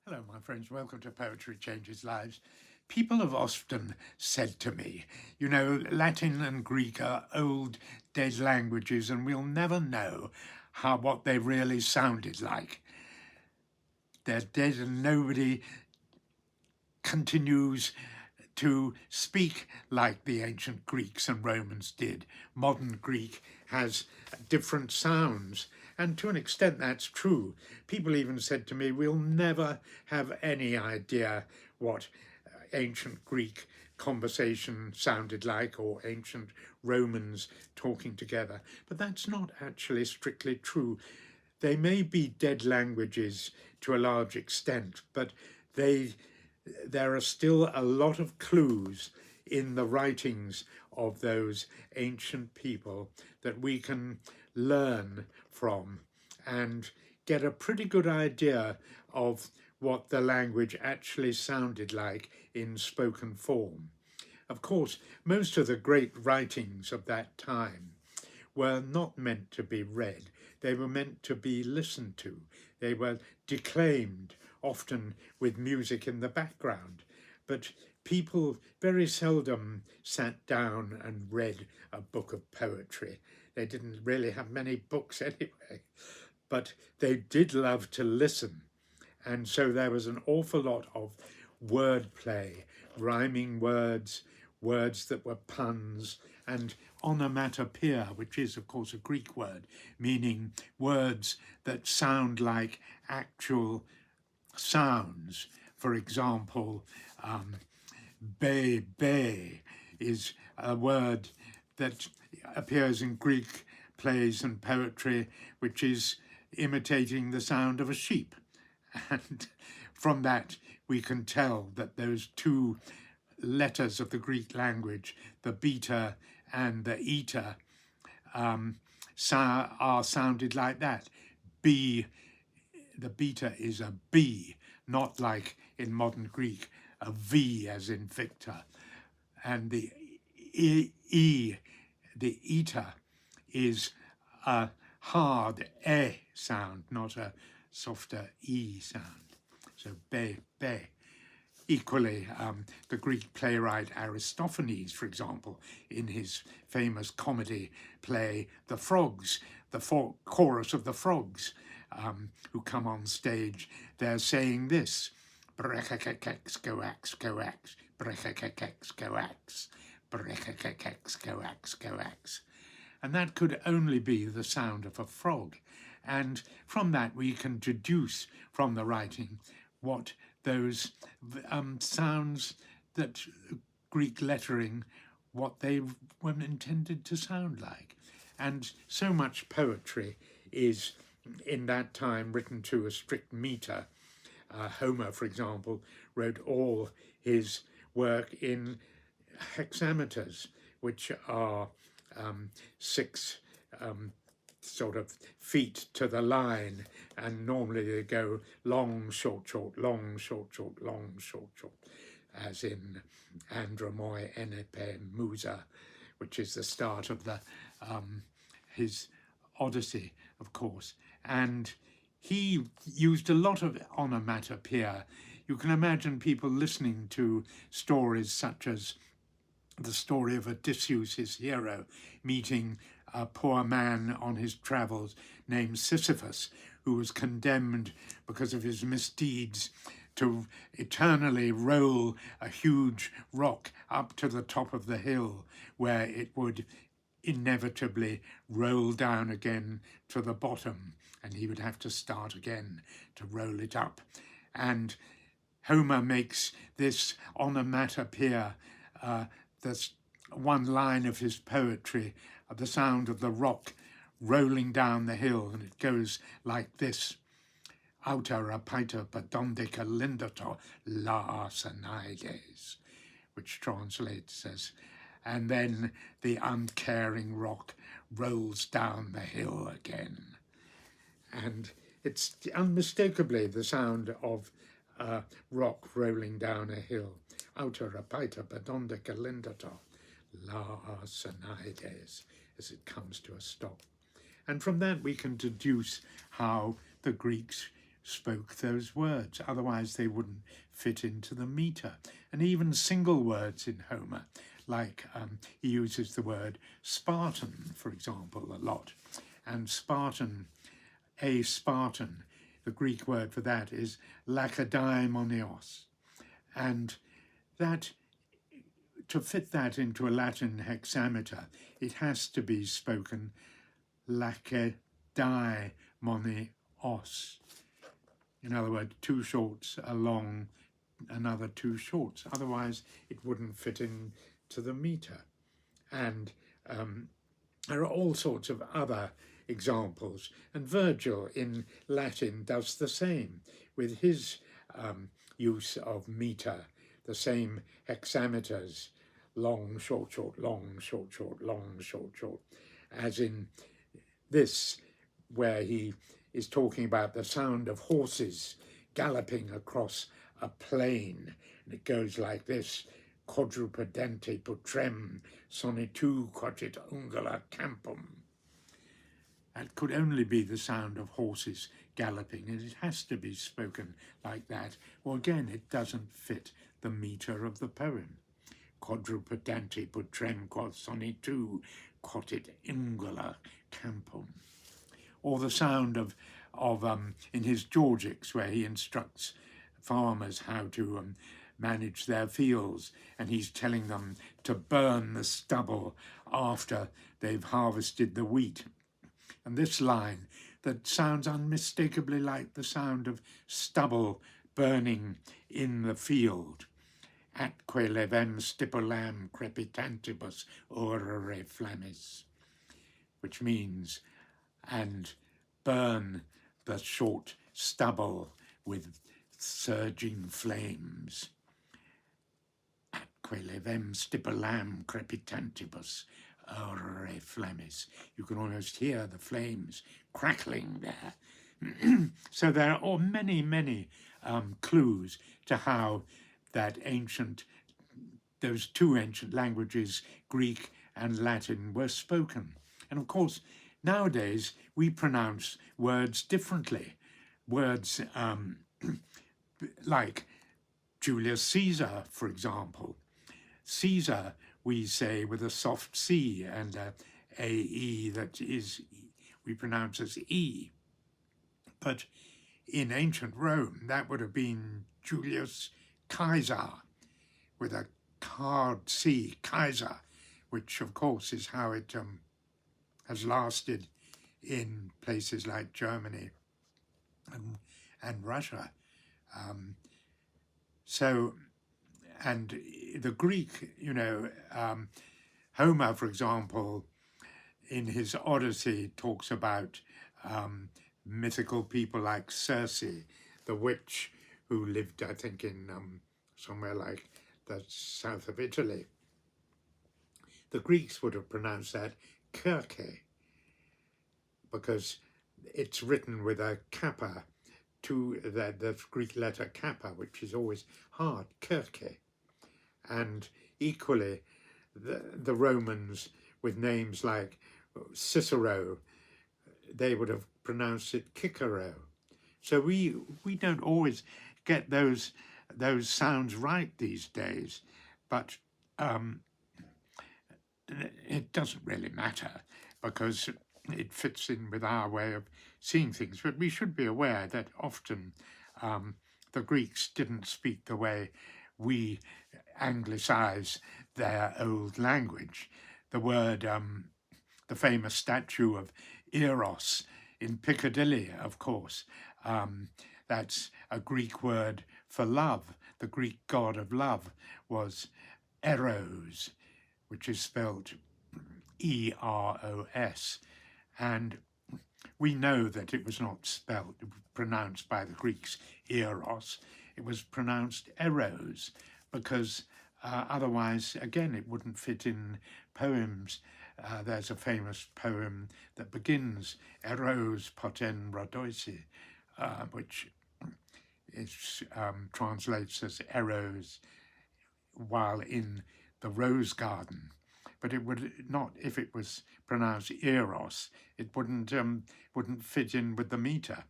Hello, my friends. Welcome to Poetry Changes Lives. People have often said to me, Latin and Greek are old, dead languages, and we'll never know what they really sounded like. They're dead, and nobody continues to speak like the ancient Greeks and Romans did. Modern Greek has different sounds, and to an extent that's true. People even said to me, we'll never have any idea what ancient Greek conversation sounded like, or ancient Romans talking together. But that's not actually strictly true. They may be dead languages to a large extent, but there are still a lot of clues in the writings of those ancient people that we can learn from and get a pretty good idea of what the language actually sounded like in spoken form. Of course, most of the great writings of that time were not meant to be read. They were meant to be listened to. They were declaimed, often with music in the background. But people very seldom sat down and read a book of poetry. They didn't really have many books anyway, but they did love to listen. And so there was an awful lot of wordplay, rhyming words, words that were puns, and onomatopeia, which is, of course, a Greek word, meaning words that sound like actual sounds. For example, be is a word that appears in Greek plays and poetry, which is imitating the sound of a sheep. And from that, we can tell that those two letters of the Greek language, the beta and the eta, are sounded like that. B, the beta is a B, not like in modern Greek, a V as in Victor. And the the eta, is a hard E sound, not a softer E sound. So be. Equally, the Greek playwright Aristophanes, for example, in his famous comedy play The Frogs, the chorus of the frogs who come on stage, they're saying this: Brekakekex coax coax, brekakekex coax, brekakekex coax coax. And that could only be the sound of a frog. And from that we can deduce from the writing what those sounds, that Greek lettering, what they were intended to sound like. And so much poetry is in that time written to a strict meter. Homer, for example, wrote all his work in hexameters, which are 6 sort of feet to the line, and normally they go long, short, short, long, short, short, long, short, short, as in Andromoi Enepe Musa, which is the start of his Odyssey, of course. And he used a lot of onomatopoeia. You can imagine people listening to stories such as the story of Odysseus, his hero, meeting a poor man on his travels named Sisyphus, who was condemned because of his misdeeds to eternally roll a huge rock up to the top of the hill, where it would inevitably roll down again to the bottom, and he would have to start again to roll it up. And Homer makes this onomatopoeia, that's one line of his poetry, the sound of the rock rolling down the hill, and it goes like this: Auta rapaita padondica lindato la Arsenaides, which translates as, and then the uncaring rock rolls down the hill again. And it's unmistakably the sound of a rock rolling down a hill. Auta rapaita padondica lindato la Arsenaides, as it comes to a stop. And from that we can deduce how the Greeks spoke those words, otherwise they wouldn't fit into the meter. And even single words in Homer, like he uses the word Spartan, for example, a lot. And Spartan, a Spartan, the Greek word for that is Lakedaimonios. And that, to fit that into a Latin hexameter, it has to be spoken Lakedaimonios. In other words, two shorts, a long, another two shorts. Otherwise, it wouldn't fit into the meter. And there are all sorts of other examples. And Virgil in Latin does the same with his use of meter, the same hexameters, long, short, short, long, short, short, long, short, short, as in this, where he is talking about the sound of horses galloping across a plain. And it goes like this: quadrupedente putrem sonitu quotit ungula campum. That could only be the sound of horses galloping, and it has to be spoken like that, or again it doesn't fit the meter of the poem. Quadrupedante putrem quod sonitu quotit ungula campum. Or the sound of in his Georgics, where he instructs farmers how to manage their fields, and he's telling them to burn the stubble after they've harvested the wheat. And this line that sounds unmistakably like the sound of stubble burning in the field. Atque levem stipulam crepitantibus aurore flammis, which means, and burn the short stubble with surging flames. Atque levem stipulam crepitantibus aurore flammis. You can almost hear the flames crackling there. So there are many, many clues to how that those two ancient languages, Greek and Latin, were spoken. And of course, nowadays we pronounce words differently. Words like Julius Caesar, for example. Caesar, we say with a soft C and a E that is, we pronounce as E. But in ancient Rome, that would have been Julius Caesar with a hard C, Kaiser, which of course is how it has lasted in places like Germany and Russia. And the Greek, Homer, for example, in his Odyssey talks about mythical people like Circe, the witch who lived, I think, in somewhere like the south of Italy. The Greeks would have pronounced that Kirke, because it's written with a kappa to the Greek letter kappa, which is always hard, Kirke. And equally, the Romans with names like Cicero, they would have pronounced it Cicero. So we don't always get those sounds right these days, but it doesn't really matter because it fits in with our way of seeing things. But we should be aware that often the Greeks didn't speak the way we anglicize their old language. The word, the famous statue of Eros in Piccadilly, of course, that's a Greek word for love. The Greek god of love was Eros, which is spelled E-R-O-S. And we know that it was not pronounced by the Greeks Eros. It was pronounced Eros, because otherwise, again, it wouldn't fit in poems. There's a famous poem that begins Eros poten rhodoisi, which translates as Eros while in the rose garden. But it would not, if it was pronounced Eros, it wouldn't fit in with the meter.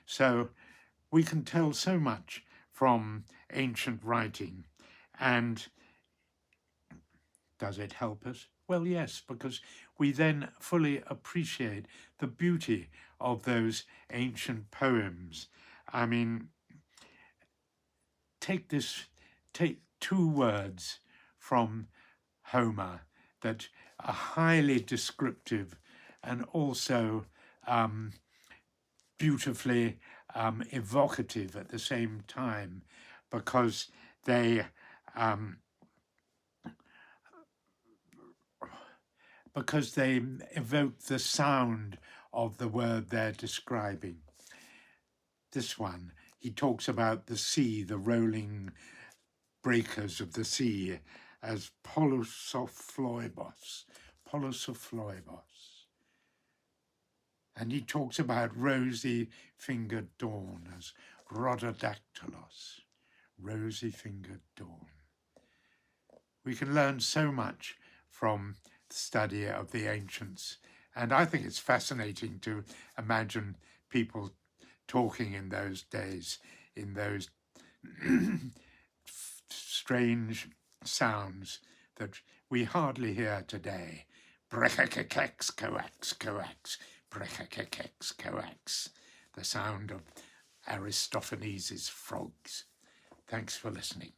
So we can tell so much from ancient writing. And does it help us? Well, yes, because we then fully appreciate the beauty of those ancient poems. I mean, take two words from Homer that are highly descriptive and also beautifully evocative at the same time, because they evoke the sound of the word they're describing. This one, he talks about the sea, the rolling breakers of the sea, as polosophloi. And he talks about rosy-fingered dawn as rhododactylos, rosy-fingered dawn. We can learn so much from the study of the ancients, and I think it's fascinating to imagine people talking in those days, in those strange sounds that we hardly hear today. Brekkekex, coax, coax, brekkekex, coax, the sound of Aristophanes' frogs. Thanks for listening.